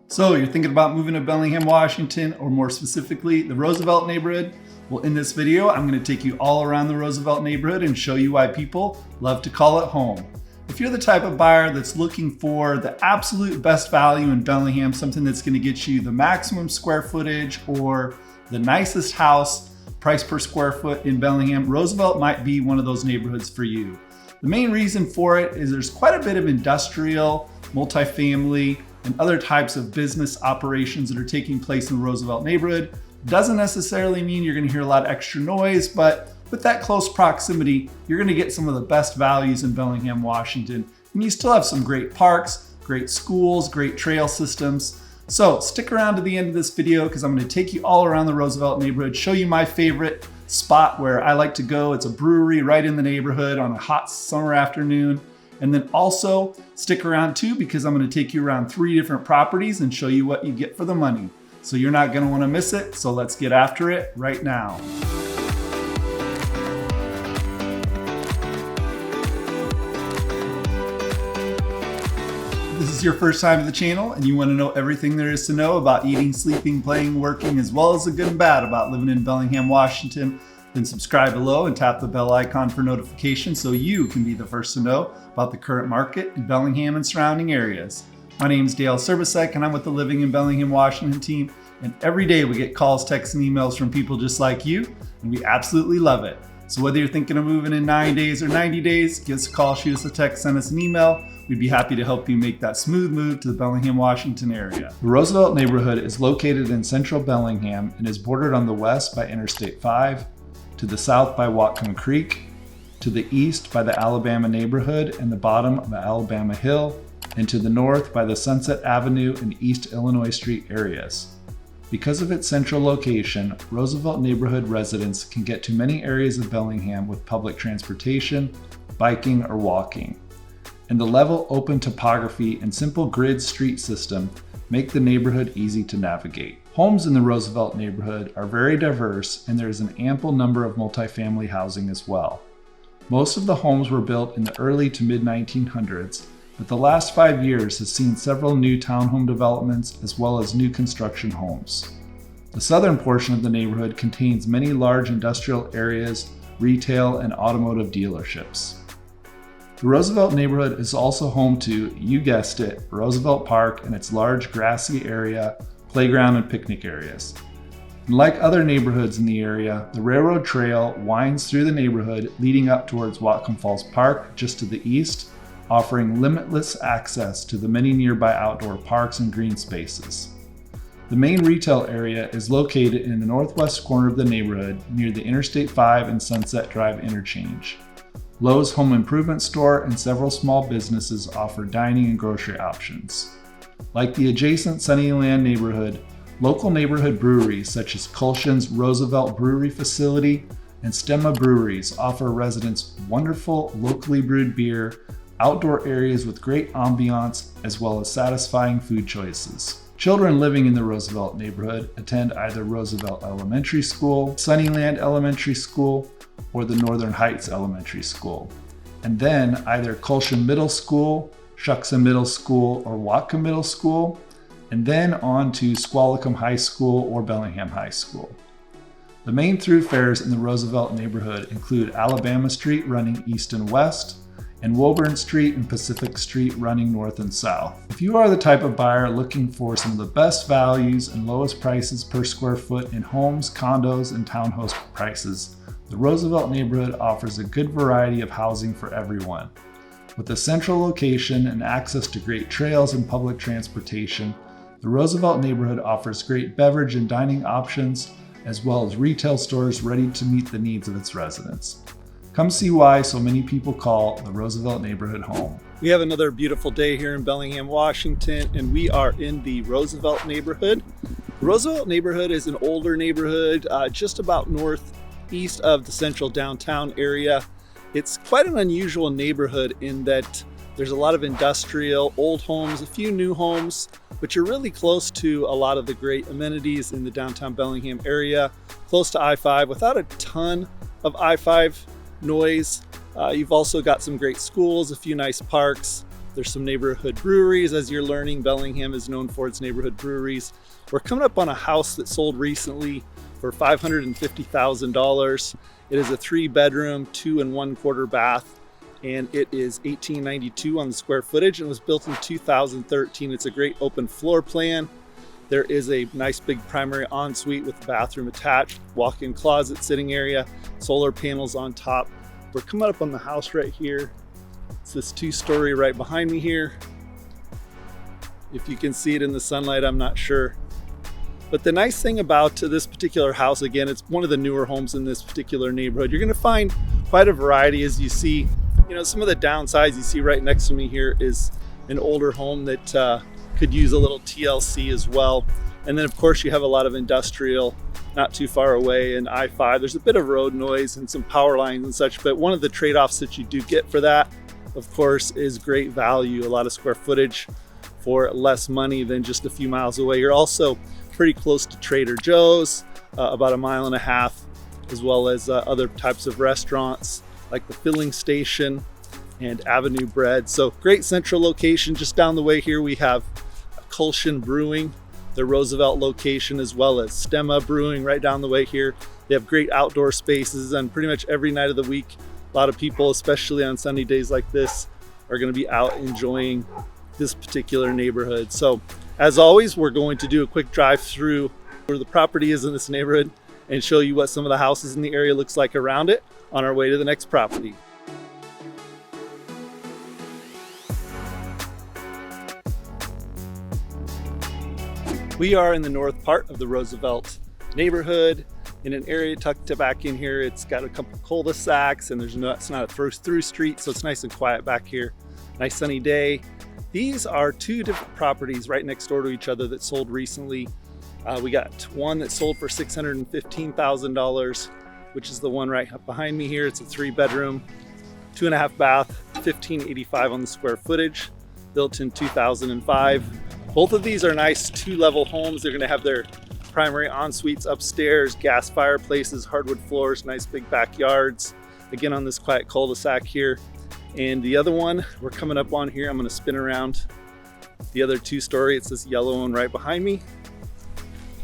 So you're thinking about moving to Bellingham, Washington, or more specifically, the Roosevelt neighborhood? Well, in this video, I'm going to take you all around the Roosevelt neighborhood and show you why people love to call it home. If you're the type of buyer that's looking for the absolute best value in Bellingham, something that's going to get you the maximum square footage or the nicest house, price per square foot in Bellingham, Roosevelt might be one of those neighborhoods for you. The main reason for it is there's quite a bit of industrial, multifamily, and other types of business operations that are taking place in the Roosevelt neighborhood. Doesn't necessarily mean you're going to hear a lot of extra noise, but with that close proximity, you're going to get some of the best values in Bellingham, Washington. And you still have some great parks, great schools, great trail systems. So stick around to the end of this video because I'm going to take you all around the Roosevelt neighborhood, show you my favorite spot where I like to go. It's a brewery right in the neighborhood on a hot summer afternoon. And then also stick around too because I'm going to take you around 3 different properties and show you what you get for the money. So you're not going to want to miss it. So let's get after it right now. If this is your first time to the channel and you want to know everything there is to know about eating, sleeping, playing, working, as well as the good and bad about living in Bellingham, Washington, then subscribe below and tap the bell icon for notifications so you can be the first to know about the current market in Bellingham and surrounding areas. My name is Dale Serbisek and I'm with the Living in Bellingham, Washington team. And every day we get calls, texts, and emails from people just like you, and we absolutely love it. So whether you're thinking of moving in 9 days or 90 days, give us a call, shoot us a text, send us an email. We'd be happy to help you make that smooth move to the Bellingham, Washington area. The Roosevelt neighborhood is located in Central Bellingham and is bordered on the west by Interstate 5, to the south by Whatcom Creek, to the east by the Alabama neighborhood and the bottom of the Alabama Hill, and to the north by the Sunset Avenue and East Illinois Street areas. Because of its central location, Roosevelt neighborhood residents can get to many areas of Bellingham with public transportation, biking, or walking. And the level, open topography and simple grid street system make the neighborhood easy to navigate. Homes in the Roosevelt neighborhood are very diverse and there is an ample number of multifamily housing as well. Most of the homes were built in the early to mid 1900s, but the last 5 years has seen several new townhome developments as well as new construction homes. The southern portion of the neighborhood contains many large industrial areas, retail, and automotive dealerships. The Roosevelt neighborhood is also home to, you guessed it, Roosevelt Park and its large grassy area, playground, and picnic areas. And like other neighborhoods in the area, the railroad trail winds through the neighborhood leading up towards Whatcom Falls Park just to the east, offering limitless access to the many nearby outdoor parks and green spaces. The main retail area is located in the northwest corner of the neighborhood near the Interstate 5 and Sunset Drive interchange. Lowe's Home Improvement Store and several small businesses offer dining and grocery options. Like the adjacent Sunnyland neighborhood, local neighborhood breweries such as Kulshan's Roosevelt Brewery Facility and Stemma Breweries offer residents wonderful locally brewed beer, outdoor areas with great ambiance, as well as satisfying food choices. Children living in the Roosevelt neighborhood attend either Roosevelt Elementary School, Sunnyland Elementary School, or the Northern Heights Elementary School, and then either Kulshan Middle School, Shuckson Middle School, or Whatcom Middle School, and then on to Squalicum High School or Bellingham High School. The main thoroughfares in the Roosevelt neighborhood include Alabama Street running east and west, and Woburn Street and Pacific Street running north and south. If you are the type of buyer looking for some of the best values and lowest prices per square foot in homes, condos, and townhouse prices, the Roosevelt neighborhood offers a good variety of housing for everyone. With a central location and access to great trails and public transportation, the Roosevelt neighborhood offers great beverage and dining options, as well as retail stores ready to meet the needs of its residents. Come see why so many people call the Roosevelt neighborhood home. We have another beautiful day here in Bellingham, Washington, and we are in the Roosevelt neighborhood. The Roosevelt neighborhood is an older neighborhood, just about northeast of the central downtown area. It's quite an unusual neighborhood in that there's a lot of industrial, old homes, a few new homes, but you're really close to a lot of the great amenities in the downtown Bellingham area, close to I-5 without a ton of I-5 noise. You've also got some great schools, a few nice parks, There's some neighborhood breweries. As you're learning, Bellingham is known for its neighborhood breweries. We're coming up on a house that sold recently for $550,000. It is a 3-bedroom, 2 1/4 bath, and it is $1892 on the square footage, and was built in 2013. It's a great open floor plan. There is a nice big primary ensuite with a bathroom attached, walk-in closet, sitting area, solar panels on top. We're coming up on the house right here. It's this 2-story right behind me here. If you can see it in the sunlight, I'm not sure. But the nice thing about this particular house, again, it's one of the newer homes in this particular neighborhood. You're gonna find quite a variety as you see. Some of the downsides you see right next to me here is an older home that could use a little TLC as well. And then of course you have a lot of industrial not too far away, and I-5. There's a bit of road noise and some power lines and such, but one of the trade-offs that you do get for that, of course, is great value, a lot of square footage for less money than just a few miles away. You're also pretty close to Trader Joe's, about 1.5 miles, as well as other types of restaurants like the Filling Station and Avenue Bread. So great central location. Just down the way here we have Kulshan Brewing, the Roosevelt location, as well as Stemma Brewing right down the way here. They have great outdoor spaces, and pretty much every night of the week, a lot of people, especially on sunny days like this, are going to be out enjoying this particular neighborhood. So as always, we're going to do a quick drive through where the property is in this neighborhood and show you what some of the houses in the area looks like around it on our way to the next property. We are in the north part of the Roosevelt neighborhood in an area tucked back in here. It's got a couple cul-de-sacs, and it's not a through street, so it's nice and quiet back here. Nice sunny day. These are 2 different properties right next door to each other that sold recently. We got one that sold for $615,000, which is the one right behind me here. It's a 3-bedroom, 2.5 bath, $1,585 on the square footage, built in 2005. Both of these are nice 2-level homes. They're gonna have their primary en-suites upstairs, gas fireplaces, hardwood floors, nice big backyards. Again, on this quiet cul-de-sac here. And the other one we're coming up on here, I'm gonna spin around. The other 2-story, it's this yellow one right behind me.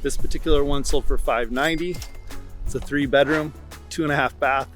This particular one sold for $590. It's a 3-bedroom, 2.5 bath,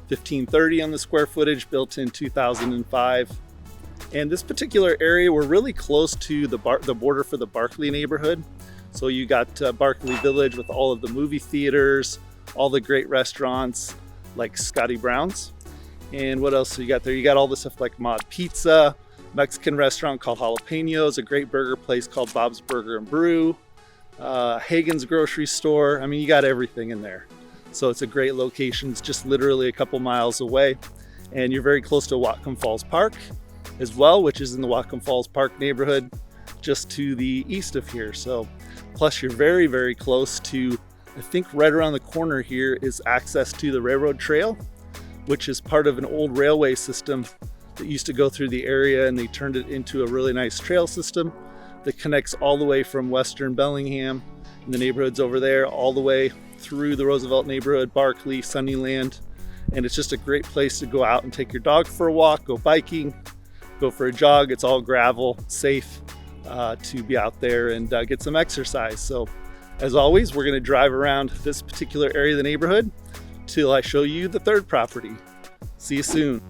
$1,530 on the square footage, built in 2005. And this particular area, we're really close to the border for the Barclay neighborhood. So you got Barclay Village with all of the movie theaters, all the great restaurants like Scotty Brown's. And what else do you got there? You got all the stuff like Mod Pizza, Mexican restaurant called Jalapenos, a great burger place called Bob's Burger and Brew, Hagen's grocery store. I mean, you got everything in there. So it's a great location. It's just literally a couple miles away. And you're very close to Whatcom Falls Park as well, which is in the Whatcom Falls Park neighborhood, just to the east of here. So plus you're very, very close to, I think right around the corner here is access to the railroad trail, which is part of an old railway system that used to go through the area, and they turned it into a really nice trail system that connects all the way from Western Bellingham and the neighborhoods over there, all the way through the Roosevelt neighborhood, Barclay, Sunnyland. And it's just a great place to go out and take your dog for a walk, go biking, go for a jog. It's all gravel, safe to be out there and get some exercise. So as always, we're gonna drive around this particular area of the neighborhood till I show you the 3rd property. See you soon.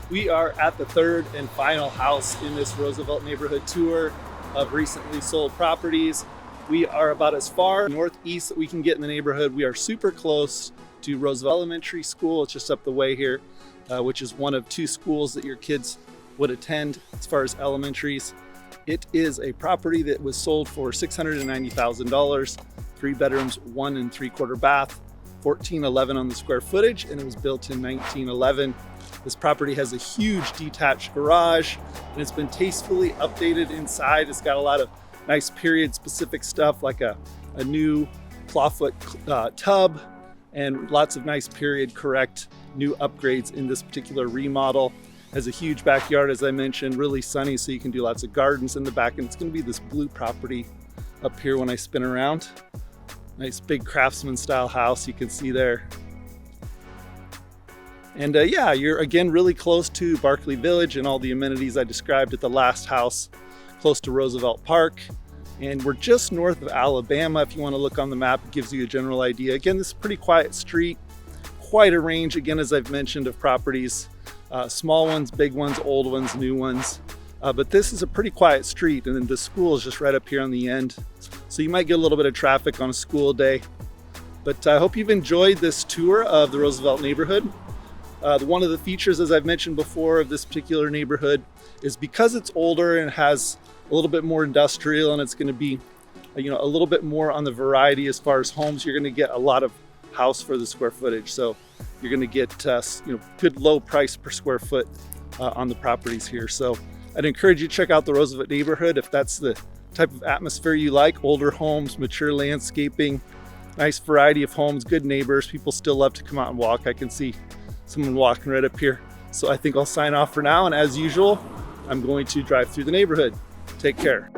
We are at the 3rd and final house in this Roosevelt neighborhood tour of recently sold properties. We are about as far northeast that we can get in the neighborhood. We are super close to Roosevelt Elementary School. It's just up the way here, which is one of 2 schools that your kids would attend as far as elementaries. It is a property that was sold for $690,000, 3 bedrooms, 1 3/4 bath, $1,411 on the square footage, and it was built in 1911. This property has a huge detached garage, and it's been tastefully updated inside. It's got a lot of nice period specific stuff like a new clawfoot tub and lots of nice period correct new upgrades in this particular remodel. Has a huge backyard, as I mentioned, really sunny, so you can do lots of gardens in the back, and it's going to be this blue property up here when I spin around. Nice big craftsman style house you can see there. And yeah, you're again really close to Barclay Village and all the amenities I described at the last house, close to Roosevelt Park. And we're just north of Alabama. If you want to look on the map, it gives you a general idea. Again, this is a pretty quiet street, quite a range, again, as I've mentioned, of properties. Small ones, big ones, old ones, new ones. But this is a pretty quiet street, and then the school is just right up here on the end. So you might get a little bit of traffic on a school day. But I hope you've enjoyed this tour of the Roosevelt neighborhood. One of the features, as I've mentioned before, of this particular neighborhood is because it's older and has a little bit more industrial, and it's going to be, a little bit more on the variety as far as homes. You're going to get a lot of house for the square footage, so you're going to get good low price per square foot on the properties here. So I'd encourage you to check out the Roosevelt neighborhood if that's the type of atmosphere you like. Older homes, mature landscaping, nice variety of homes, good neighbors. People still love to come out and walk. I can see someone walking right up here. So I think I'll sign off for now, and as usual, I'm going to drive through the neighborhood. Take care.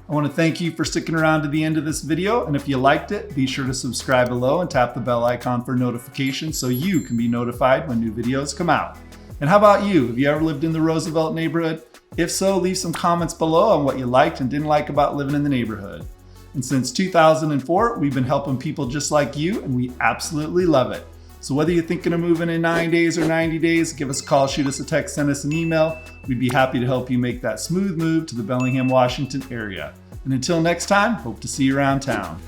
I want to thank you for sticking around to the end of this video, and if you liked it, be sure to subscribe below and tap the bell icon for notifications so you can be notified when new videos come out. And how about you? Have you ever lived in the Roosevelt neighborhood? If so, leave some comments below on what you liked and didn't like about living in the neighborhood. And since 2004, we've been helping people just like you, and we absolutely love it. So whether you're thinking of moving in 9 days or 90 days, give us a call, shoot us a text, send us an email. We'd be happy to help you make that smooth move to the Bellingham, Washington area. And until next time, hope to see you around town.